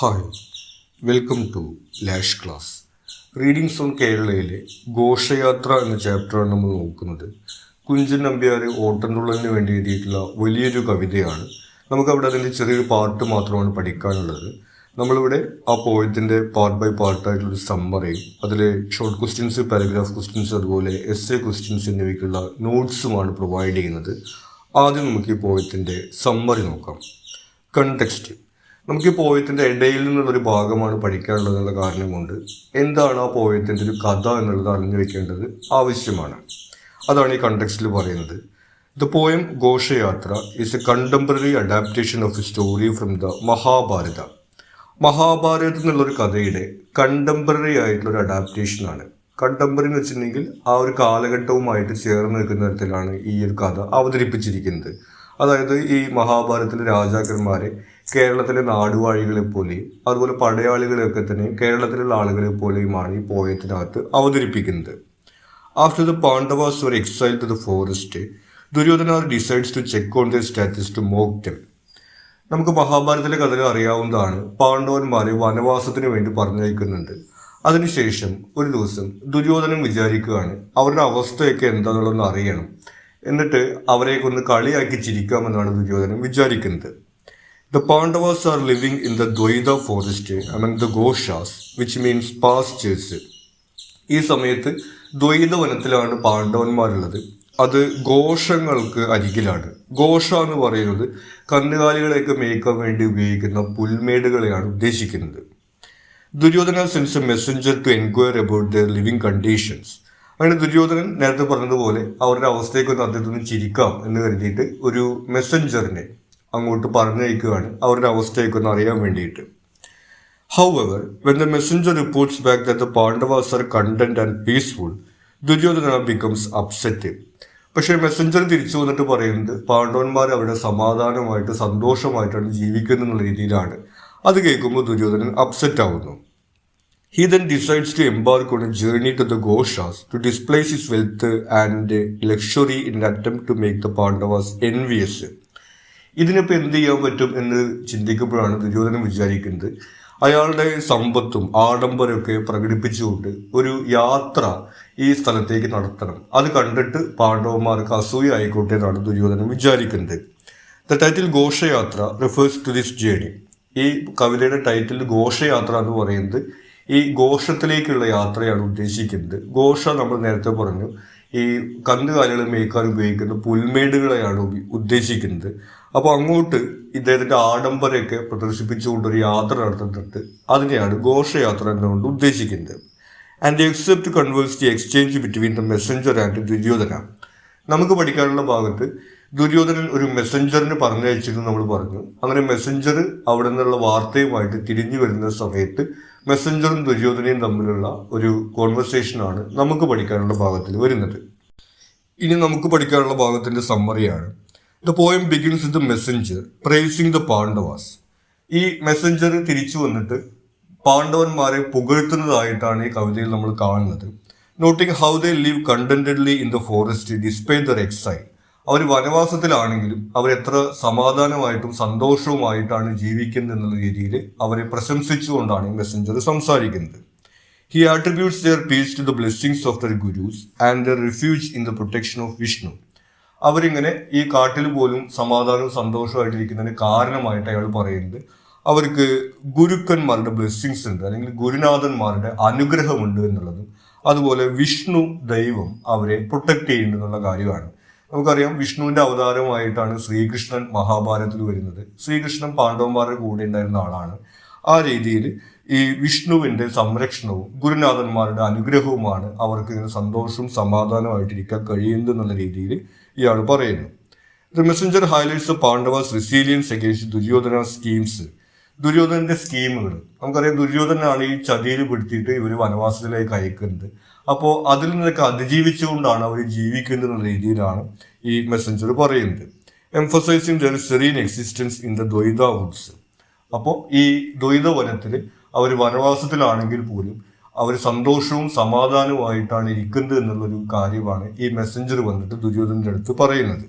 Hi, welcome to Lash class. Readings on കേരളയിലെ ഘോഷയാത്ര എന്ന ചാപ്റ്ററാണ് നമ്മൾ നോക്കുന്നത്. കുഞ്ചൻ നമ്പ്യാർ ഓട്ടൻതുള്ളലിന് വേണ്ടി എഴുതിയിട്ടുള്ള വലിയൊരു കവിതയാണ്. നമുക്കവിടെ അതിൻ്റെ ചെറിയൊരു പാർട്ട് മാത്രമാണ് പഠിക്കാനുള്ളത്. നമ്മളിവിടെ ആ പോയത്തിൻ്റെ പാർട്ട് ബൈ പാർട്ടായിട്ടുള്ളൊരു സമ്മറിയും അതിൽ ഷോർട്ട് ക്വസ്റ്റ്യൻസ്, പാരഗ്രാഫ് ക്വസ്റ്റ്യൻസ്, അതുപോലെ എസ്സേ ക്വസ്റ്റ്യൻസ് എന്നിവയ്ക്കുള്ള നോട്ട്സുമാണ് പ്രൊവൈഡ് ചെയ്യുന്നത്. ആദ്യം നമുക്ക് ഈ പോയത്തിൻ്റെ സമ്മറി നോക്കാം. കണ്ടെക്സ്റ്റ്. നമുക്ക് ഈ പോയത്തിൻ്റെ ഇടയിൽ നിന്നുള്ളൊരു ഭാഗമാണ് പഠിക്കാനുള്ളത് എന്നുള്ള കാരണം കൊണ്ട് എന്താണ് ആ പോയത്തിൻ്റെ ഒരു കഥ എന്നുള്ളത് അറിഞ്ഞു വെക്കേണ്ടത് ആവശ്യമാണ്. അതാണ് ഈ കണ്ടെക്സ്റ്റിൽ പറയുന്നത്. ദ പോയം ഘോഷയാത്ര is A contemporary adaptation of A story from the Mahabharata. മഹാഭാരതത്തിൽ നിന്നുള്ളൊരു കഥയുടെ കണ്ടംപററി ആയിട്ടുള്ളൊരു അഡാപ്റ്റേഷനാണ്. കണ്ടംപററി എന്ന് വെച്ചിട്ടുണ്ടെങ്കിൽ ആ ഒരു കാലഘട്ടവുമായിട്ട് ചേർന്ന് നിൽക്കുന്ന തരത്തിലാണ് ഈ ഒരു കഥ അവതരിപ്പിച്ചിരിക്കുന്നത്. അതായത് ഈ മഹാഭാരതത്തിലെ രാജാക്കന്മാരെ കേരളത്തിലെ നാടുവാഴികളെ പോലെയും അതുപോലെ പടയാളികളെയൊക്കെ തന്നെ കേരളത്തിലുള്ള ആളുകളെ പോലെയുമാണ് ഈ പോയത്തിനകത്ത് അവതരിപ്പിക്കുന്നത്. After the Pandavas were exile to the forest, Duryodhana decides to check on the status to mock them. നമുക്ക് മഹാഭാരതത്തിലെ കഥകൾ അറിയാവുന്നതാണ്. പാണ്ഡവന്മാരെ വനവാസത്തിന് വേണ്ടി പറഞ്ഞയക്കുന്നുണ്ട്. അതിനുശേഷം ഒരു ദിവസം ദുര്യോധനൻ വിചാരിക്കുകയാണ് അവരുടെ അവസ്ഥയൊക്കെ എന്താണെന്നുള്ളതെന്ന് അറിയണം, എന്നിട്ട് അവരെ ഒന്ന് കളിയാക്കി ചിരിക്കാമെന്നാണ് ദുര്യോധനൻ വിചാരിക്കുന്നത്. The Pandavas are living in the Dvaita forest among the Ghoshas, which means pastures. ഈ സമയത്ത് ദ്വൈത വനത്തിലാണ് പാണ്ഡവന്മാരുള്ളത്. അത് ഘോഷങ്ങൾക്ക് അരികിലാണ്. ഘോഷ എന്ന് പറയുന്നത് കന്നുകാലികളെയൊക്കെ മേയ്ക്കാൻ വേണ്ടി ഉപയോഗിക്കുന്ന പുൽമേടുകളെയാണ് ഉദ്ദേശിക്കുന്നത്. Duryodhana sends a messenger to enquire about their living conditions. അങ്ങനെ ദുര്യോധനൻ നേരത്തെ പറഞ്ഞതുപോലെ അവരുടെ അവസ്ഥയൊക്കെ അദ്ദേഹത്തിന് ചിരിക്കാം എന്ന് കരുതിയിട്ട് ഒരു മെസ്സഞ്ചറിനെ അങ്ങോട്ട് പറഞ്ഞയക്കുകയാണ് അവരുടെ അവസ്ഥയൊക്കെ ഒന്ന് അറിയാൻ വേണ്ടിയിട്ട്. However, when the messenger reports back that the Pandavas are content and peaceful, Duryodhana becomes upset. പക്ഷേ മെസ്സഞ്ചർ തിരിച്ചു വന്നിട്ട് പറയുന്നത് പാണ്ഡവന്മാർ അവിടെ സമാധാനമായിട്ട് സന്തോഷമായിട്ടാണ് ജീവിക്കുന്നത് എന്നുള്ള രീതിയിലാണ്. അത് കേൾക്കുമ്പോൾ ദുര്യോധനൻ അപ്സെറ്റ് ആവുന്നു. He then decides to embark on a journey to the Ghoshas to displace his wealth and luxury in an attempt to make the Pandavas envious. ഇതിനിപ്പോൾ എന്ത് ചെയ്യാൻ പറ്റും എന്ന് ചിന്തിക്കുമ്പോഴാണ് ദുര്യോധനൻ വിചാരിക്കുന്നത് അയാളുടെ സമ്പത്തും ആഡംബരമൊക്കെ പ്രകടിപ്പിച്ചുകൊണ്ട് ഒരു യാത്ര ഈ സ്ഥലത്തേക്ക് നടത്തണം. അത് കണ്ടിട്ട് പാണ്ഡവന്മാർക്ക് അസൂയ ആയിക്കോട്ടെ എന്നാണ് ദുര്യോധനൻ വിചാരിക്കുന്നത്. ദ ടൈറ്റിൽ ഘോഷയാത്ര റിഫേഴ്സ് ടു ദിസ് ജേണി. ഈ കവിതയുടെ ടൈറ്റിൽ ഘോഷയാത്ര എന്ന് പറയുന്നത് ഈ ഘോഷത്തിലേക്കുള്ള യാത്രയാണ് ഉദ്ദേശിക്കുന്നത്. ഘോഷ നമ്മൾ നേരത്തെ പറഞ്ഞു ഈ കന്നുകാലികളെ മേയ്ക്കാൻ ഉപയോഗിക്കുന്ന പുൽമേടുകളെയാണ് ഉദ്ദേശിക്കുന്നത്. അപ്പോൾ അങ്ങോട്ട് ഇദ്ദേഹത്തിൻ്റെ ആഡംബരമൊക്കെ പ്രദർശിപ്പിച്ചുകൊണ്ടൊരു യാത്ര നടത്തുന്നുണ്ട്. അതിനെയാണ് ഘോഷയാത്ര എന്നുകൊണ്ട് ഉദ്ദേശിക്കുന്നത്. And except converse the exchange between the Messenger and Duryodhana. നമുക്ക് പഠിക്കാനുള്ള ഭാഗത്ത് ദുര്യോധനൻ ഒരു മെസ്സഞ്ചറിന് പറഞ്ഞയച്ചെന്ന് നമ്മൾ പറഞ്ഞു. അങ്ങനെ മെസ്സഞ്ചർ അവിടെ നിന്നുള്ള വാർത്തയുമായിട്ട് തിരിഞ്ഞു വരുന്ന സമയത്ത് മെസ്സഞ്ചറും ദുര്യോധനയും തമ്മിലുള്ള ഒരു കോൺവെർസേഷനാണ് നമുക്ക് പഠിക്കാനുള്ള ഭാഗത്തിൽ വരുന്നത്. ഇനി നമുക്ക് പഠിക്കാനുള്ള ഭാഗത്തിൻ്റെ സമ്മറിയാണ്. The poem begins with the messenger praising the Pandavas. ഈ മെസ്സഞ്ചർ തിരിച്ചു വന്നിട്ട് പാണ്ഡവന്മാരെ പുകഴ്ത്തുന്നതായിട്ടാണ് ഈ കവിതയിൽ നമ്മൾ കാണുന്നത്. Noting how they live contentedly in the forest despite their exile. അവർ വനവാസത്തിലാണെങ്കിലും അവരെത്ര സമാധാനമായിട്ടും സന്തോഷവുമായിട്ടാണ് ജീവിക്കുന്നത് എന്നുള്ള രീതിയിൽ അവരെ പ്രശംസിച്ചുകൊണ്ടാണ് ഈ മെസ്സഞ്ചർ സംസാരിക്കുന്നത്. He attributes their peace to the blessings of their gurus and their refuge in the protection of Vishnu. അവരിങ്ങനെ ഈ കാട്ടിൽ പോലും സമാധാനവും സന്തോഷമായിട്ടിരിക്കുന്നതിന് കാരണമായിട്ട് അയാൾ പറയുന്നത് അവർക്ക് ഗുരുക്കന്മാരുടെ ബ്ലെസ്സിങ്സ് ഉണ്ട്, അല്ലെങ്കിൽ ഗുരുനാഥന്മാരുടെ അനുഗ്രഹമുണ്ട് എന്നുള്ളതും അതുപോലെ വിഷ്ണു ദൈവം അവരെ പ്രൊട്ടക്ട് ചെയ്യുന്നുണ്ടെന്നുള്ള കാര്യമാണ്. നമുക്കറിയാം വിഷ്ണുവിൻ്റെ അവതാരമായിട്ടാണ് ശ്രീകൃഷ്ണൻ മഹാഭാരതത്തിൽ വരുന്നത്. ശ്രീകൃഷ്ണൻ പാണ്ഡവന്മാരുടെ കൂടെ ഉണ്ടായിരുന്ന ആളാണ്. ആ രീതിയിൽ ഈ വിഷ്ണുവിൻ്റെ സംരക്ഷണവും ഗുരുനാഥന്മാരുടെ അനുഗ്രഹവുമാണ് അവർക്ക് ഇങ്ങനെ സന്തോഷവും സമാധാനമായിട്ടിരിക്കാൻ കഴിയുന്നത് എന്നുള്ള രീതിയിൽ ഇയാൾ പറയുന്നു. The messenger highlights the Pandavas resilience against Duryodhana schemes. ദുര്യോധനന്റെ സ്കീമുകൾ നമുക്കറിയാം. ദുര്യോധനാണ് ഈ ചതിയിൽ പെടുത്തിയിട്ട് ഇവർ വനവാസത്തിലേക്ക് അയക്കുന്നത്. അപ്പോൾ അതിൽ നിന്നൊക്കെ അതിജീവിച്ചുകൊണ്ടാണ് അവർ ജീവിക്കുന്നത് എന്നുള്ള രീതിയിലാണ് ഈ മെസ്സഞ്ചർ പറയുന്നത്. Emphasizing their serene existence in the Dvaita woods. അപ്പോൾ ഈ ദ്വൈത വനത്തിൽ അവർ വനവാസത്തിലാണെങ്കിൽ പോലും അവർ സന്തോഷവും സമാധാനവുമായിട്ടാണ് ഇരിക്കുന്നത് എന്നുള്ളൊരു കാര്യമാണ് ഈ മെസ്സഞ്ചർ വന്നിട്ട് ദുര്യോധനന്റെ അടുത്ത് പറയുന്നത്.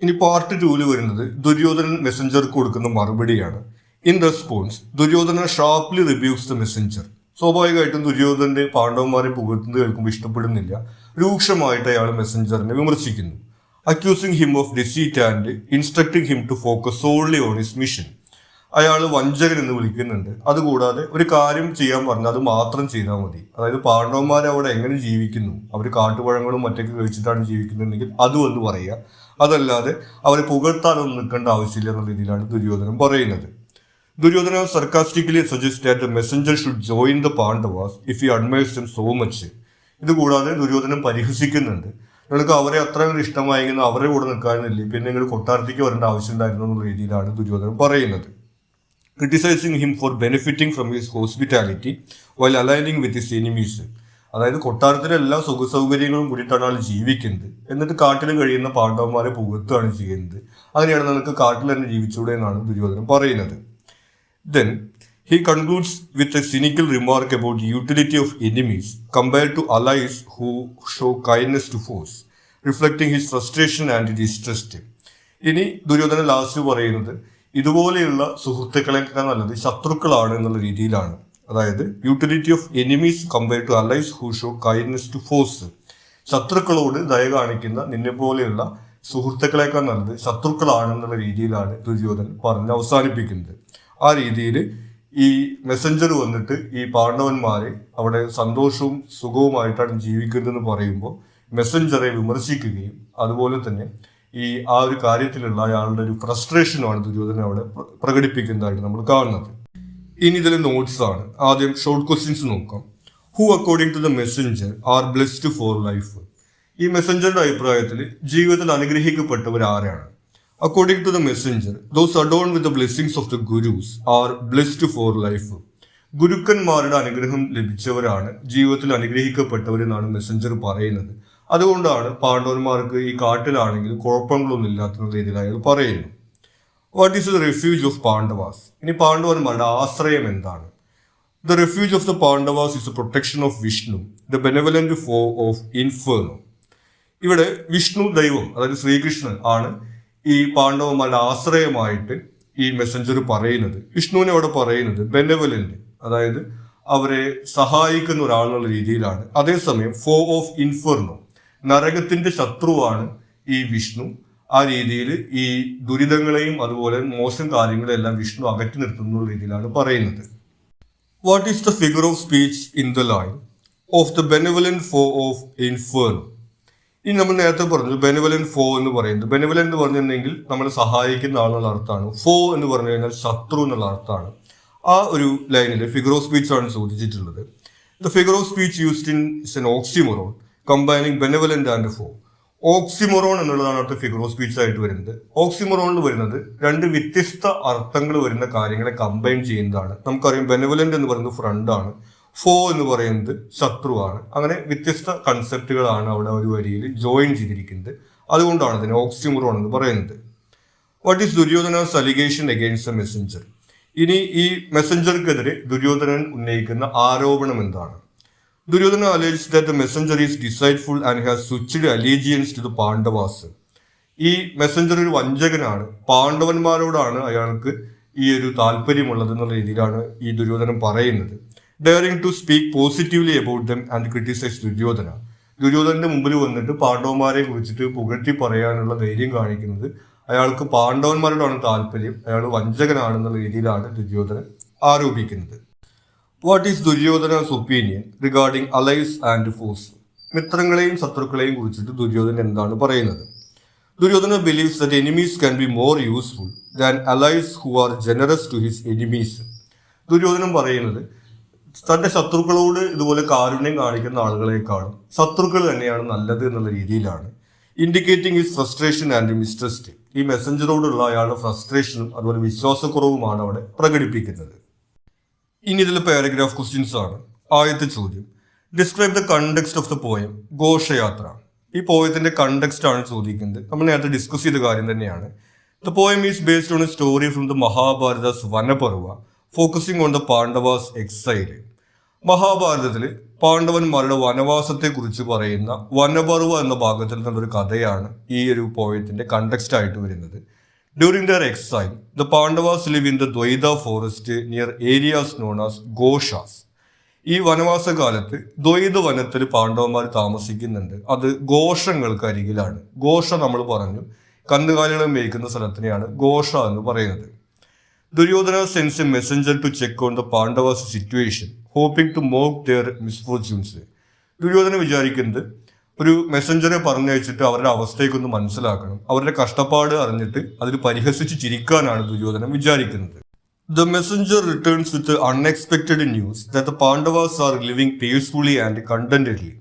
ഇനി പാർട്ട് 2 വരുന്നത് ദുര്യോധനൻ മെസ്സഞ്ചർക്ക് കൊടുക്കുന്ന മറുപടിയാണ്. In response Duryodhana sharply rebukes the messenger. സ്വാഭാവികമായിട്ടും ദുര്യോധനന്റെ പാണ്ഡവന്മാരെ പുകഴ്ത്തുന്നത് കേൾക്കുമ്പോൾ ഇഷ്ടപ്പെടുന്നില്ല. രൂക്ഷമായിട്ട് അയാൾ മെസ്സഞ്ചറിനെ വിമർശിക്കുന്നു. Accusing him of deceit and instructing him to focus solely on his mission. അയാൾ വഞ്ചകൻ എന്ന് വിളിക്കുന്നുണ്ട്. അതുകൂടാതെ ഒരു കാര്യം ചെയ്യാൻ പറഞ്ഞാൽ അത് മാത്രം ചെയ്താൽ മതി. അതായത് പാണ്ഡവന്മാർ അവിടെ എങ്ങനെ ജീവിക്കുന്നു, അവർ കാട്ടുപഴങ്ങളും മറ്റൊക്കെ കഴിച്ചിട്ടാണ് ജീവിക്കുന്നുണ്ടെങ്കിൽ അതും എന്ന് പറയുക. അതല്ലാതെ അവരെ പുകഴ്ത്താനൊന്നും നിൽക്കേണ്ട ആവശ്യമില്ല എന്ന രീതിയിലാണ് ദുര്യോധനൻ പറയുന്നത്. Duryodhana sarcastically suggest that the messenger should join the Pandavas if he admires them so much. ഇതുകൂടാതെ ദുര്യോധനൻ പരിഹസിക്കുന്നുണ്ട്. നിങ്ങൾക്ക് അവരെ അത്രയും ഇഷ്ടമായെങ്കിൽ അവരെ കൂടെ നിൽക്കാനില്ലേ, പിന്നെ നിങ്ങൾ കൊട്ടാരത്തേക്ക് വരേണ്ട ആവശ്യം ഉണ്ടായിരുന്നു എന്നുള്ള രീതിയിലാണ് ദുര്യോധനൻ പറയുന്നത്. Criticising him for benefiting from his hospitality while aligning with his enemies. അതായത് കൊട്ടാരത്തിലെ എല്ലാ സുഖ സൗകര്യങ്ങളും കൂടിയിട്ടാണ് ആൾ ജീവിക്കുന്നത്, എന്നിട്ട് കാട്ടിൽ കഴിയുന്ന പാണ്ഡവന്മാരെ പുകഴ്ത്തുകയാണ് ചെയ്യുന്നത്. അങ്ങനെയാണ് നമുക്ക് കാട്ടിൽ തന്നെ ജീവിച്ചൂടെ എന്നാണ് ദുര്യോധനൻ പറയുന്നത്. Then he concludes with a cynical remark about the utility of enemies compared to allies who show kindness to foes, reflecting his frustration and distrust. ഇനി ദുര്യോധനൻ ലാസ്റ്റ് പറയുന്നത് ഇതുപോലെയുള്ള സുഹൃത്തുക്കളെക്കാൾ നല്ലത് ശത്രുക്കളാണ് എന്നുള്ള രീതിയിലാണ്. അതായത് utility of enemies compared to allies who show kindness to foes. ശത്രുക്കളോട് ദയ കാണിക്കുന്ന നിന്നെ പോലെയുള്ള സുഹൃത്തുക്കളെക്കാൾ നല്ലത് ശത്രുക്കളാണെന്നുള്ള രീതിയിലാണ് ദുര്യോധനൻ പറഞ്ഞ് അവസാനിപ്പിക്കുന്നത്. ആ രീതിയിൽ ഈ മെസ്സഞ്ചർ വന്നിട്ട് ഈ പാണ്ഡവന്മാരെ അവിടെ സന്തോഷവും സുഖവുമായിട്ടാണ് ജീവിക്കുന്നതെന്ന് പറയുമ്പോൾ മെസ്സഞ്ചറെ വിമർശിക്കുകയും അതുപോലെ തന്നെ ആ ഒരു കാര്യത്തിലുള്ള അയാളുടെ ഒരു ഫ്രസ്ട്രേഷനുമാണ് ദുര്യോധനൻ അവിടെ പ്രകടിപ്പിക്കുന്നതായിട്ട് നമ്മൾ കാണുന്നത്. ഇനി ഇതിലെ നോട്ട്സ് ആണ്. ആദ്യം ഷോർട്ട് ക്വസ്റ്റ്യൻസ് നോക്കാം. Who according to the messenger are blessed for life. ഈ മെസ്സഞ്ചറിന്റെ അഭിപ്രായത്തിൽ ജീവിതത്തിൽ അനുഗ്രഹിക്കപ്പെട്ടവർ ആരാണ്? According to the messenger, those adorned with the blessings of the gurus are blessed for life. ഗുരുക്കന്മാരുടെ അനുഗ്രഹം ലഭിച്ചവരാണ് ജീവിതത്തിൽ അനുഗ്രഹിക്കപ്പെട്ടവരെന്നാണ് മെസ്സഞ്ചർ പറയുന്നത്. അതുകൊണ്ടാണ് പാണ്ഡവന്മാർക്ക് ഈ കാട്ടിലാണെങ്കിൽ കുഴപ്പങ്ങളൊന്നും ഇല്ലാത്ത രീതിയിൽ അയാൾ പറയുന്നു. What is the refuge of Pandavas? ഇനി പാണ്ഡവന്മാരുടെ ആശ്രയം എന്താണ്? The refuge of the Pandavas is the protection of Vishnu, the benevolent foe of inferno. ഇവിടെ വിഷ്ണു ദൈവം, അതായത് ശ്രീകൃഷ്ണൻ ആണ് ഈ പാണ്ഡവന്മാരുടെ ആശ്രയമായിട്ട് ഈ മെസ്സഞ്ചർ പറയുന്നത്. വിഷ്ണുവിനെ അവിടെ പറയുന്നത് ബെനവലന്റ്, അതായത് അവരെ സഹായിക്കുന്ന ഒരാളെന്നുള്ള രീതിയിലാണ്. അതേസമയം ഫോ ഓഫ് ഇൻഫെർണോ, നരകത്തിന്റെ ശത്രുവാണ് ഈ വിഷ്ണു. ആ രീതിയിൽ ഈ ദുരിതങ്ങളെയും അതുപോലെ മോശം കാര്യങ്ങളെല്ലാം വിഷ്ണു അകറ്റി നിർത്തുന്ന രീതിയിലാണ് പറയുന്നത്. What is the figure of speech in the line of the benevolent foe of inferno? ഇനി നമ്മൾ നേരത്തെ പറഞ്ഞു ബെനവലന്റ് ഫോ എന്ന് പറയുന്നത്. ബെനവലന്റ് എന്ന് പറഞ്ഞിട്ടുണ്ടെങ്കിൽ നമ്മളെ സഹായിക്കുന്ന ആളെന്നുള്ള അർത്ഥമാണ്. ഫോ എന്ന് പറഞ്ഞു കഴിഞ്ഞാൽ ശത്രു എന്നുള്ള അർത്ഥമാണ്. ആ ഒരു ലൈനിൽ ഫിഗർ ഓഫ് സ്പീച്ച് ആണ് ചോദിച്ചിട്ടുള്ളത്. The figure of speech used is an oxymoron combining benevolent and foe. Oxymoron എന്നുള്ളതാണ് അടുത്ത ഫിഗർ ഓഫ് സ്പീച്ച് ആയിട്ട് വരുന്നത്. ഓക്സിമൊറോണിൽ വരുന്നത് രണ്ട് വ്യത്യസ്ത അർത്ഥങ്ങൾ വരുന്ന കാര്യങ്ങളെ കമ്പൈൻ ചെയ്യുന്നതാണ്. നമുക്കറിയാം ബെനവലന്റ് എന്ന് പറയുന്നത് ഫ്രണ്ട് ആണ്, ഫോ എന്ന് പറയുന്നത് ശത്രുവാണ്. അങ്ങനെ വ്യത്യസ്ത കൺസെപ്റ്റുകളാണ് അവിടെ ഒരു വരിയിൽ ജോയിൻ ചെയ്തിരിക്കുന്നത്. അതുകൊണ്ടാണ് അതിനെ ഓക്സിമൊറോൺ എന്ന് പറയുന്നത്. What is Duryodhana's allegation against the messenger? ഇനി ഈ മെസ്സഞ്ചർക്കെതിരെ ദുര്യോധനൻ ഉന്നയിക്കുന്ന ആരോപണം എന്താണ്? Duryodhana allege that the messenger is deceitful and has switched allegiance to the Pandavas. ഈ മെസ്സഞ്ചർ ഒരു വഞ്ചകനാണ്, പാണ്ഡവന്മാരോടാണ് അയാൾക്ക് ഈ ഒരു താല്പര്യമുള്ളത് എന്നുള്ള രീതിയിലാണ് ഈ ദുര്യോധനൻ പറയുന്നത്. Daring to speak positively about them and criticize Duryodhana. ദുര്യോധനന്റെ മുമ്പിൽ വന്നിട്ട് പാണ്ഡവന്മാരെ കുറിച്ചിട്ട് പുകഴ്ത്തി പറയാനുള്ള ധൈര്യം കാണിക്കുന്നത് അയാൾക്ക് പാണ്ഡവന്മാരോടാണ് താല്പര്യം, അയാൾ വഞ്ചകനാണെന്നുള്ള രീതിയിലാണ് ദുര്യോധനൻ ആരോപിക്കുന്നത്. What is Duryodhana's opinion regarding allies and foes? മിത്രങ്ങളെയും ശത്രുക്കളെയും കുറിച്ചിട്ട് ദുര്യോധനൻ എന്താണ് പറയുന്നത്? Duryodhana believes that enemies can be more useful than allies who are generous to his enemies. ദുര്യോധനൻ പറയുന്നത് തന്റെ ശത്രുക്കളോട് ഇതുപോലെ കാരുണ്യം കാണിക്കുന്ന ആളുകളെക്കാളും ശത്രുക്കൾ തന്നെയാണ് നല്ലത് എന്നുള്ള രീതിയിലാണ്. Indicating his frustration and mistrust. ഈ മെസ്സഞ്ചറോടുള്ള അയാളുടെ ഫ്രസ്ട്രേഷനും അതുപോലെ വിശ്വാസക്കുറവുമാണ് അവിടെ പ്രകടിപ്പിക്കുന്നത്. ഇനി ഇതിൽ പാരഗ്രാഫ് ക്വസ്റ്റ്യൻസ് ആണ്. ആദ്യത്തെ ചോദ്യം, describe the context of the poem ഘോഷയാത്ര. ഈ പോയത്തിന്റെ കണ്ടെക്സ്റ്റ് ആണ് ചോദിക്കുന്നത്. നമ്മൾ നേരത്തെ ഡിസ്കസ് ചെയ്ത കാര്യം തന്നെയാണ്. The poem is based on a story from the Mahabharata's Vanaparva focusing on the Pandavas exile. മഹാഭാരതത്തിൽ പാണ്ഡവന്മാരുടെ വനവാസത്തെ കുറിച്ച് പറയുന്ന വനപർവ എന്ന ഭാഗത്തിൽ നിന്നൊരു കഥയാണ് ഈ ഒരു പോയത്തിന്റെ കണ്ടെക്സ്റ്റ് ആയിട്ട് വരുന്നത്. During their exile, the Pandavas live in the Dvaita forest near areas known as Goshas. ഈ വനവാസ കാലത്ത് ദ്വൈത വനത്തിൽ പാണ്ഡവന്മാർ താമസിക്കുന്നുണ്ട്. അത് ഘോഷങ്ങൾക്ക് അരികിലാണ്. ഘോഷ നമ്മൾ പറഞ്ഞു, കന്നുകാലികളെ മേയ്ക്കുന്ന സ്ഥലത്തിനെയാണ് ഘോഷ എന്ന് പറയുന്നത്. Duryodhana sends a messenger to check on the Pandavas situation, hoping to mock their misfortunes. Duryodhana വിചാരിക്കുന്നത് ഒരു മെസ്സഞ്ചറെ പറഞ്ഞയച്ചിട്ട് അവരുടെ അവസ്ഥയൊക്കെ മനസ്സിലാക്കണം, അവരുടെ കഷ്ടപ്പാട് അറിഞ്ഞിട്ട് അതിൽ പരിഹസിച്ച് ചിരിക്കാനാണ് ദുര്യോധനൻ വിചാരിക്കുന്നത്. The messenger returns with the unexpected news that the Pandavas are living peacefully and contentedly.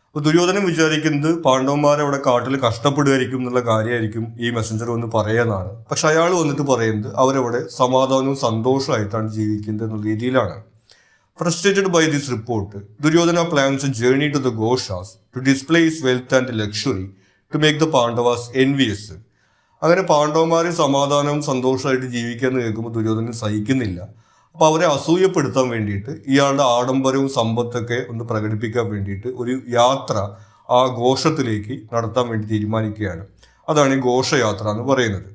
അപ്പോൾ ദുര്യോധനൻ വിചാരിക്കുന്നത് പാണ്ഡവന്മാരെ അവിടെ കാട്ടിൽ കഷ്ടപ്പെടുകയായിരിക്കും എന്നുള്ള കാര്യമായിരിക്കും ഈ മെസ്സഞ്ചർ വന്ന് പറയുന്നതാണ്. പക്ഷെ അയാൾ വന്നിട്ട് പറയുന്നത് അവരവിടെ സമാധാനവും സന്തോഷമായിട്ടാണ് ജീവിക്കുന്നത് എന്നുള്ള രീതിയിലാണ്. Frustrated by this report, Duryodhana plans a journey to the Goshas to display his wealth and luxury to make the Pandavas envious. അങ്ങനെ പാണ്ഡവന്മാരെ സമാധാനവും സന്തോഷമായിട്ട് ജീവിക്കാന്ന് കേൾക്കുമ്പോൾ ദുര്യോധനൻ സഹിക്കുന്നില്ല. അപ്പോൾ അവരെ അസൂയപ്പെടുത്താൻ വേണ്ടിയിട്ട് ഇയാളുടെ ആഡംബരവും സമ്പത്തൊക്കെ ഒന്ന് പ്രകടിപ്പിക്കാൻ വേണ്ടിയിട്ട് ഒരു യാത്ര ആ ഘോഷത്തിലേക്ക് നടത്താൻ വേണ്ടി തീരുമാനിക്കുകയാണ്. അതാണ് ഈ ഘോഷയാത്ര എന്ന് പറയുന്നത്.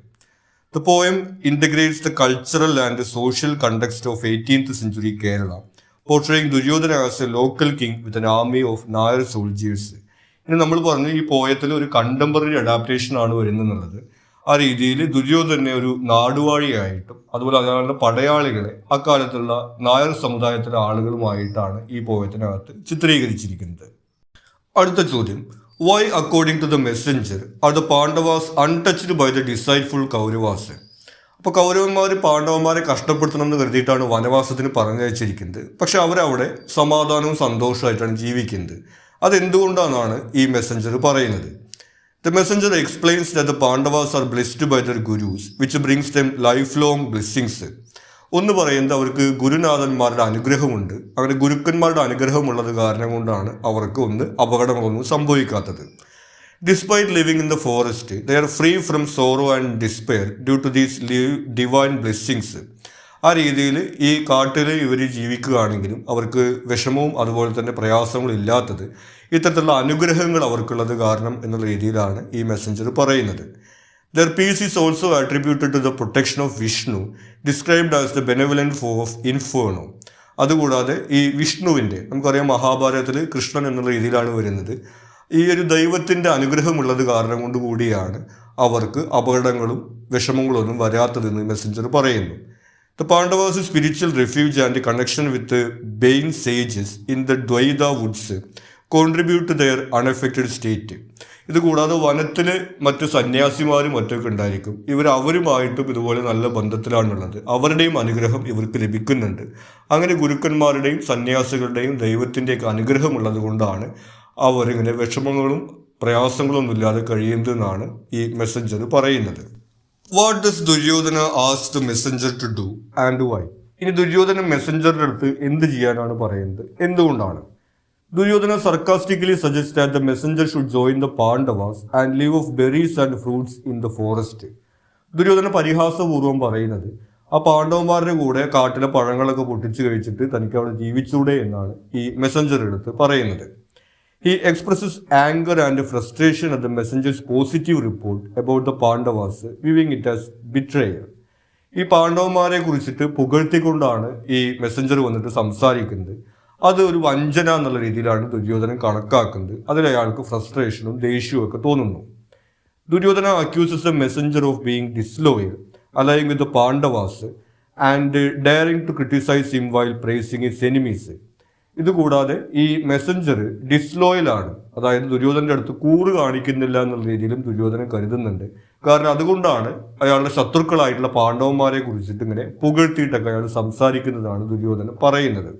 The poem integrates the cultural and social context of 18th century Kerala, portraying Duryodhana as a local king with an army of Nair soldiers. ഇനി നമ്മൾ പറഞ്ഞു ഈ പോയത്തിൽ ഒരു കണ്ടംപററി അഡാപ്റ്റേഷൻ ആണ് വരുന്നത്. ആ രീതിയിൽ ദുര്യോധനെ ഒരു നാടുവാഴിയായിട്ടും അതുപോലെ അയാളുടെ പടയാളികളെ അക്കാലത്തുള്ള നായർ സമുദായത്തിലെ ആളുകളുമായിട്ടാണ് ഈ പോയത്തിനകത്ത് ചിത്രീകരിച്ചിരിക്കുന്നത്. അടുത്ത ചോദ്യം, why according to the messenger are the Pandavas untouched by the deceitful Kauravas? അപ്പോൾ കൗരവന്മാർ പാണ്ഡവന്മാരെ കഷ്ടപ്പെടുത്തണം എന്ന് കരുതിയിട്ടാണ് വനവാസത്തിന് പറഞ്ഞയച്ചിരിക്കുന്നത്. പക്ഷെ അവരവിടെ സമാധാനവും സന്തോഷമായിട്ടാണ് ജീവിക്കുന്നത്. അതെന്തുകൊണ്ടാണെന്നാണ് ഈ മെസ്സഞ്ചർ പറയുന്നത്. The messenger explains that the Pandavas are blessed by their gurus, which brings them lifelong blessings. ഒന്ന് പറയുന്നത് അവർക്ക് ഗുരുനാഥന്മാരുടെ അനുഗ്രഹമുണ്ട്. അങ്ങനെ ഗുരുക്കന്മാരുടെ അനുഗ്രഹമുള്ളത് കാരണം കൊണ്ടാണ് അവർക്ക് അപകടങ്ങളൊന്നും സംഭവിക്കാത്തത്. Despite living in the forest, they are free from sorrow and despair due to these divine blessings. ആ രീതിയിൽ ഈ കാട്ടിൽ ഇവർ ജീവിക്കുകയാണെങ്കിലും അവർക്ക് വിഷമവും അതുപോലെ തന്നെ പ്രയാസങ്ങളും ഇല്ലാത്തത് ഇത്തരത്തിലുള്ള അനുഗ്രഹങ്ങൾ അവർക്കുള്ളത് കാരണം എന്നുള്ള രീതിയിലാണ് ഈ മെസ്സഞ്ചർ പറയുന്നത്. Their peace is also attributed to the protection of Vishnu, described as the benevolent foe of Inferno. അതുകൂടാതെ ഈ വിഷ്ണുവിൻ്റെ, നമുക്കറിയാം മഹാഭാരതത്തിൽ കൃഷ്ണൻ എന്നുള്ള രീതിയിലാണ് വരുന്നത്. ഈ ഒരു ദൈവത്തിൻ്റെ അനുഗ്രഹമുള്ളത് കാരണം കൊണ്ട് കൂടിയാണ് അവർക്ക് അപകടങ്ങളും വിഷമങ്ങളൊന്നും വരാത്തതെന്ന് മെസ്സഞ്ചർ പറയുന്നു. The Pandavas' spiritual refuge and connection with the Bain sages in the Dvaita woods contribute to their unaffected state. ഇതുകൂടാതെ വനത്തിൽ മറ്റു സന്യാസിമാരും മറ്റൊക്കെ ഉണ്ടായിരിക്കും. അവരുമായിട്ടും ഇതുപോലെ നല്ല ബന്ധത്തിലാണുള്ളത്. അവരുടെയും അനുഗ്രഹം ഇവർക്ക് ലഭിക്കുന്നുണ്ട്. അങ്ങനെ ഗുരുക്കന്മാരുടെയും സന്യാസികളുടെയും ദൈവത്തിൻ്റെയൊക്കെ അനുഗ്രഹമുള്ളത് കൊണ്ടാണ് അവരിങ്ങനെ വിഷമങ്ങളും പ്രയാസങ്ങളൊന്നും ഇല്ലാതെ കഴിയുന്നതെന്നാണ് ഈ മെസ്സഞ്ചർ പറയുന്നത്. What does Duryodhana ask the messenger to do and why? ഇനി ദുര്യോധന മെസ്സഞ്ചറിന്റെ അടുത്ത് എന്ത് ചെയ്യാനാണ് പറയുന്നത്, എന്തുകൊണ്ടാണ്? Duryodhana sarcastically suggest that the messenger should join the Pandavas and live off berries and fruits in the forest. Duryodhana പരിഹാസപൂർവ്വം പറയുന്നത് ആ പാണ്ഡവന്മാരുടെ കൂടെ കാട്ടിലെ പഴങ്ങളൊക്കെ പൊട്ടിച്ച് കഴിച്ചിട്ട് തനിക്ക് അവിടെ ജീവിച്ചൂടെ എന്നാണ് ഈ മെസ്സഞ്ചർ എടുത്ത് പറയുന്നത്. He expresses anger and frustration at the messenger's positive report about the Pandavas, viewing it as betrayal. ഈ പാണ്ഡവന്മാരെ കുറിച്ചിട്ട് പുകഴ്ത്തിക്കൊണ്ടാണ് ഈ മെസ്സഞ്ചർ വന്നിട്ട് സംസാരിക്കുന്നത്. അത് ഒരു വഞ്ചന എന്നുള്ള രീതിയിലാണ് ദുര്യോധനൻ കണക്കാക്കുന്നത്. അതിൽ അയാൾക്ക് ഫ്രസ്ട്രേഷനും ദേഷ്യവും ഒക്കെ തോന്നുന്നു. Duryodhana accuses the Messenger of being ഡിസ്ലോയൽ, allying with the Pandavas and daring to criticize him while praising his enemies. ഇതുകൂടാതെ ഈ മെസ്സഞ്ചർ ഡിസ്ലോയലാണ്, അതായത് ദുര്യോധനന്റെ അടുത്ത് കൂറ് കാണിക്കുന്നില്ല എന്നുള്ള രീതിയിലും ദുര്യോധനൻ കരുതുന്നുണ്ട്. കാരണം അതുകൊണ്ടാണ് അയാളുടെ ശത്രുക്കളായിട്ടുള്ള പാണ്ഡവന്മാരെ കുറിച്ചിട്ട് ഇങ്ങനെ പുകഴ്ത്തിയിട്ടൊക്കെ അയാൾ സംസാരിക്കുന്നതാണ് ദുര്യോധനൻ പറയുന്നത്.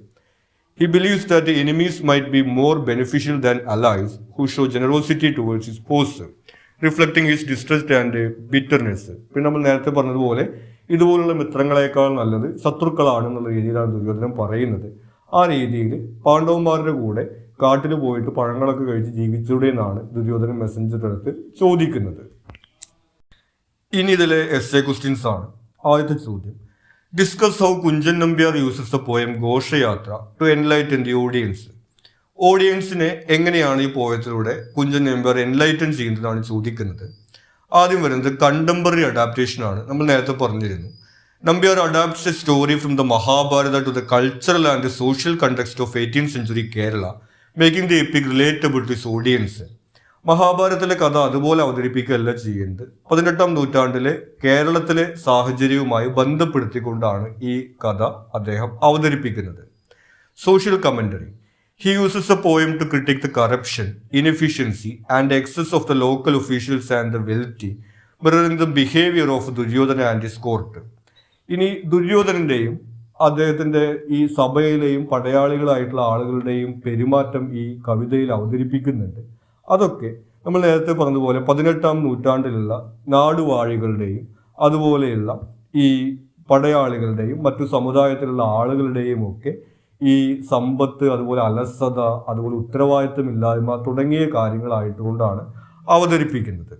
He believes that the enemies might be more beneficial than allies who show generosity towards his foes, reflecting his distrust and bitterness. പിന്നെ നമ്മൾ നേരത്തെ പറഞ്ഞതുപോലെ ഇതുപോലുള്ള മിത്രങ്ങളെക്കാൾ നല്ലത് ശത്രുക്കളാണെന്നുള്ള രീതിയിലാണ് ദുര്യോധനൻ പറയുന്നത്. ആ രീതിയിൽ പാണ്ഡവന്മാരുടെ കൂടെ കാട്ടിൽ പോയിട്ട് പഴങ്ങളൊക്കെ കഴിച്ച് ജീവിച്ചൂടെ എന്നാണ് ദുര്യോധനൻ മെസ്സഞ്ചറുടെ അടുത്ത് ചോദിക്കുന്നത്. ഇനി ഇതിലെ എസ്സേ ക്വസ്റ്റ്യൻസ് ആണ്. ആദ്യത്തെ ചോദ്യം, discuss how Kunchan Nambiar uses the poem ഘോഷയാത്ര ടു എൻലൈറ്റൻ ദി ഓഡിയൻസ്. ഓഡിയൻസിനെ എങ്ങനെയാണ് ഈ പോയത്തിലൂടെ കുഞ്ചൻ നമ്പ്യാർ എൻലൈറ്റൻ ചെയ്യുന്നതാണ് ചോദിക്കുന്നത്. ആദ്യം വരുന്നത് കണ്ടംപററി അഡാപ്റ്റേഷൻ ആണ്. നമ്മൾ നേരത്തെ പറഞ്ഞിരുന്നു, Nambiar adapts a story from the Mahabharata to the cultural and social context of 18th century Kerala, making the epic relatable to his audience. മഹാഭാരതത്തിലെ കഥ അതുപോലെ അവതരിപ്പിക്കുകയല്ല ചെയ്യുന്നത്, 18ാം നൂറ്റാണ്ടിലെ കേരളത്തിലെ സാഹചര്യവുമായി ബന്ധപ്പെടുത്തിക്കൊണ്ടാണ് ഈ കഥ അദ്ദേഹം അവതരിപ്പിക്കുന്നത്. Social commentary. He uses a poem to critique the corruption, inefficiency and excess of the local officials and the wealthy, mirroring the behavior of Duryodhana and his court. ഇനി ദുര്യോധനന്റെയും അദ്ദേഹത്തിന്റെ ഈ സഭയിലെയും പടയാളികളായിട്ടുള്ള ആളുകളുടെയും പെരുമാറ്റം ഈ കവിതയിൽ അവതരിപ്പിക്കുന്നുണ്ട്. അതൊക്കെ നമ്മൾ നേരത്തെ പറഞ്ഞതുപോലെ 18ാം നൂറ്റാണ്ടിലുള്ള നാടുവാഴികളുടെയും അതുപോലെയുള്ള ഈ പടയാളികളുടെയും മറ്റു സമുദായത്തിലുള്ള ആളുകളുടെയും ഒക്കെ ഈ സമ്പത്ത്, അതുപോലെ അലസത, അതുപോലെ ഉത്തരവാദിത്തമില്ലായ്മ തുടങ്ങിയ കാര്യങ്ങളായിട്ടുകൊണ്ടാണ് അവതരിപ്പിക്കുന്നത്.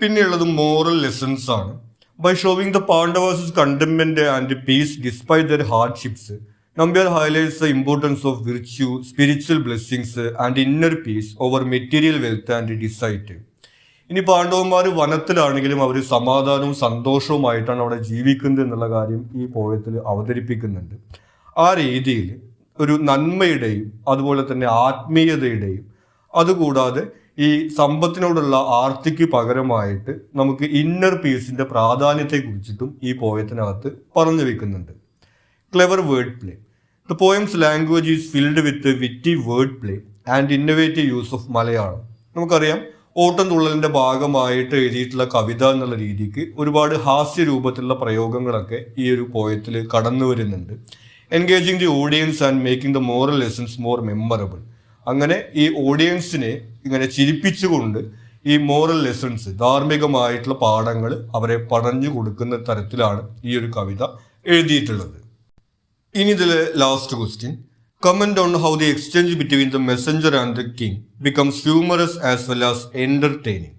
പിന്നെയുള്ളത് മോറൽ ലെസൺസ് ആണ്. By showing the Pandavas contentment and peace despite their hardships, Nambiar highlights the importance of virtue, spiritual blessings and inner peace over material wealth and deceit. ഇനി പാണ്ഡവന്മാർ വനത്തിലാണെങ്കിലും അവർ സമാധാനവും സന്തോഷവുമായിട്ടാണ് അവിടെ ജീവിക്കുന്നത് എന്നുള്ള കാര്യം ഈ പോയത്തിൽ അവതരിപ്പിക്കുന്നുണ്ട്. ആ രീതിയിൽ ഒരു നന്മയുടെയും അതുപോലെ തന്നെ ആത്മീയതയുടെയും അതുകൂടാതെ ഈ സമ്പത്തിനോടുള്ള ആർത്തിക്ക് പകരമായിട്ട് നമുക്ക് ഇന്നർ പീസിന്റെ പ്രാധാന്യത്തെ കുറിച്ചിട്ടും ഈ പോയത്തിനകത്ത് പറഞ്ഞു വെക്കുന്നുണ്ട്. Clever word play. The poem's language is filled with witty word play and innovative use of Malayalam. നമുക്കറിയാം, ഓട്ടംതുള്ളലിന്റെ ഭാഗമായിട്ട് എഴുതിയിട്ടുള്ള കവിത എന്നുള്ള രീതിക്ക് ഒരുപാട് ഹാസ്യ രൂപത്തിലുള്ള പ്രയോഗങ്ങളൊക്കെ ഈ ഒരു പോയത്തിൽ കടന്നു വരുന്നുണ്ട്. Engaging the audience and making the moral lessons more memorable. അങ്ങനെ ഈ ഓഡിയൻസിനെ ഇങ്ങനെ ചിരിപ്പിച്ചുകൊണ്ട് ഈ മോറൽ ലെസൺസ്, ധാർമ്മികമായിട്ടുള്ള പാഠങ്ങൾ അവരെ പറഞ്ഞു കൊടുക്കുന്ന തരത്തിലാണ് ഈ ഒരു കവിത എഴുതിയിട്ടുള്ളത്. ഇനി ഇതിലെ last question. Comment on how the exchange between the Messenger and the king becomes humorous as well as entertaining.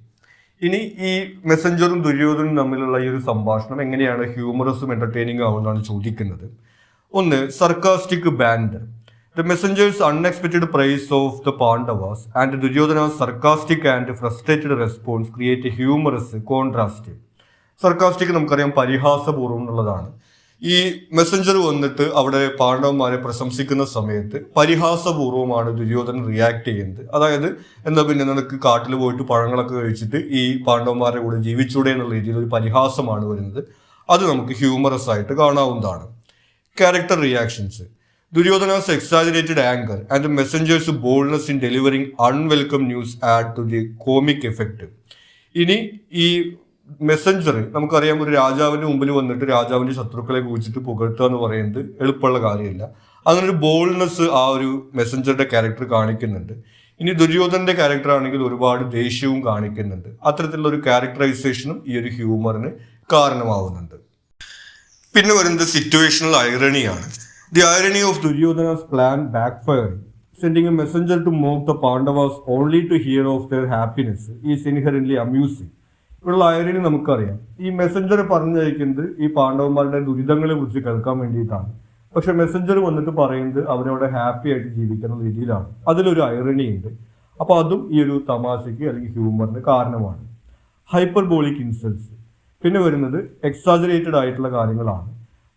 ഇനി ഈ മെസ്സഞ്ചറും ദുര്യോധനും തമ്മിലുള്ള ഈ ഒരു സംഭാഷണം എങ്ങനെയാണ് ഹ്യൂമറസും എന്റർടൈനിങ് ആവുന്നതാണ് ചോദിക്കുന്നത്. ഒന്ന്, sarcastic banter. The messenger's unexpected praise of the Pandavas and Duryodhana's sarcastic and frustrated response create humorous contrast. Sarcastic നമുക്കറിയാം പരിഹാസപൂർവ്വം എന്നുള്ളതാണ്. ഈ മെസ്സഞ്ചർ വന്നിട്ട് അവിടെ പാണ്ഡവന്മാരെ പ്രശംസിക്കുന്ന സമയത്ത് പരിഹാസപൂർവ്വമാണ് ദുര്യോധനൻ റിയാക്ട് ചെയ്യുന്നത്. അതായത് എന്താ, പിന്നെ നിനക്ക് കാട്ടിൽ പോയിട്ട് പഴങ്ങളൊക്കെ കഴിച്ചിട്ട് ഈ പാണ്ഡവന്മാരുടെ കൂടെ ജീവിച്ചൂടെ എന്നുള്ള രീതിയിൽ ഒരു പരിഹാസമാണ് വരുന്നത്. അത് നമുക്ക് ഹ്യൂമറസ് ആയിട്ട് കാണാവുന്നതാണ്. Character reactions. Duryodhana's exaggerated anger and the messenger's boldness in delivering unwelcome news add to the comic effect. ഇനി ഈ മെസ്സഞ്ചർ നമുക്കറിയാം, ഒരു രാജാവിന്റെ മുമ്പിൽ വന്നിട്ട് രാജാവിന്റെ ശത്രുക്കളെ കുറിച്ചിട്ട് പുകഴ്ത്തുക എന്ന് പറയുന്നത് എളുപ്പമുള്ള കാര്യമില്ല. അങ്ങനെ ഒരു ബോൾഡ്നെസ് ആ ഒരു മെസ്സഞ്ചറുടെ ക്യാരക്ടർ കാണിക്കുന്നുണ്ട്. ഇനി ദുര്യോധനന്റെ ക്യാരക്ടർ ആണെങ്കിൽ ഒരുപാട് ദേഷ്യവും കാണിക്കുന്നുണ്ട്. അത്തരത്തിലുള്ള ഒരു ക്യാരക്ടറൈസേഷനും ഈ ഒരു ഹ്യൂമറിന് കാരണമാവുന്നുണ്ട്. പിന്നെ വരുന്നത് സിറ്റുവേഷണൽ ഐറണിയാണ്. The irony of Duryodhana's plan backfiring, sending a messenger to mock the Pandavas only to hear of their happiness is inherently amusing. ഇവിടെയുള്ള ഐറണി നമുക്കറിയാം, ഈ മെസ്സഞ്ചർ പറഞ്ഞയക്കുന്നത് ഈ പാണ്ഡവന്മാരുടെ ദുരിതങ്ങളെ കുറിച്ച് കേൾക്കാൻ വേണ്ടിയിട്ടാണ്. പക്ഷെ മെസ്സഞ്ചർ വന്നിട്ട് പറയുന്നത് അവരവിടെ ഹാപ്പി ആയിട്ട് ജീവിക്കുന്ന രീതിയിലാണ്. അതിലൊരു ഐറണി ഉണ്ട്. അപ്പോൾ അതും ഈ ഒരു തമാശയ്ക്ക് അല്ലെങ്കിൽ ഹ്യൂമറിന് കാരണമാണ്. Hyperbolic insults. പിന്നെ വരുന്നത് എക്സാജറേറ്റഡ് ആയിട്ടുള്ള കാര്യങ്ങളാണ്.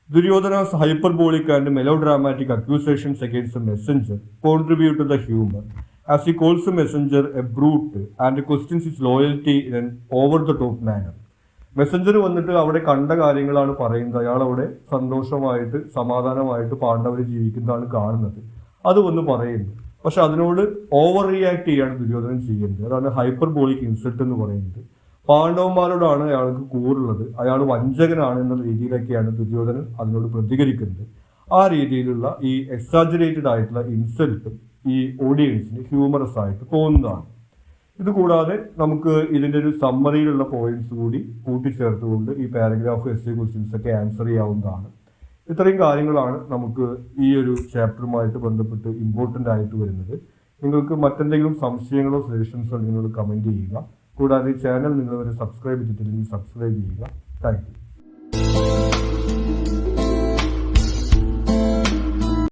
Duryodhana's hyperbolic and melodramatic accusations against the messenger contribute to the humour as he calls the messenger a brute and questions his loyalty in an over the top manner. Messenger വന്നിട്ട് അവിടെ കണ്ട കാര്യങ്ങളാണ് പറയുന്നത്. അയാൾ അവിടെ സന്തോഷമായിട്ട് സമാധാനമായിട്ട് പാണ്ഡവർ ജീവിക്കുന്നതാണ് കാണുന്നത്. അത് വന്ന് പറയുന്നു. പക്ഷെ അതിനോട് ഓവർ റിയാക്ട് ചെയ്യാണ് ദുര്യോധനൻ ചെയ്യുന്നത്. അതാണ് ഹൈപ്പർബോളിക് ഇൻസൾട്ട് എന്ന് പറയുന്നത്. പാണ്ഡവന്മാരോടാണ് അയാൾക്ക് കൂറുള്ളത്, അയാൾ വഞ്ചകനാണ് എന്ന രീതിയിലൊക്കെയാണ് ദുര്യോധനൻ അതിനോട് പ്രതികരിക്കുന്നത്. ആ രീതിയിലുള്ള ഈ എക്സാജറേറ്റഡ് ആയിട്ടുള്ള ഇൻസൾട്ട് ഈ ഓഡിയൻസിന് ഹ്യൂമറസ് ആയിട്ട് തോന്നുന്നതാണ്. ഇതുകൂടാതെ നമുക്ക് ഇതിൻ്റെ ഒരു സമ്മറിയിലുള്ള പോയിന്റ്സ് കൂടി കൂട്ടിച്ചേർത്തുകൊണ്ട് ഈ പാരഗ്രാഫ് എസ്സേ ക്വസ്റ്റ്യൻസ് ഒക്കെ ആൻസർ ചെയ്യാവുന്നതാണ്. ഇത്രയും കാര്യങ്ങളാണ് നമുക്ക് ഈ ഒരു ചാപ്റ്ററുമായിട്ട് ബന്ധപ്പെട്ട് ഇമ്പോർട്ടൻ്റ് ആയിട്ട് വരുന്നത്. നിങ്ങൾക്ക് മറ്റെന്തെങ്കിലും സംശയങ്ങളോ സജഷൻസോ ഉണ്ടെങ്കിൽ കമൻറ്റ് ചെയ്യുക. കൂടാതെ ചാനൽ നിങ്ങൾ സബ്സ്ക്രൈബ് ചെയ്തിട്ടില്ലെങ്കിൽ സബ്സ്ക്രൈബ് ചെയ്യുക. Thank you.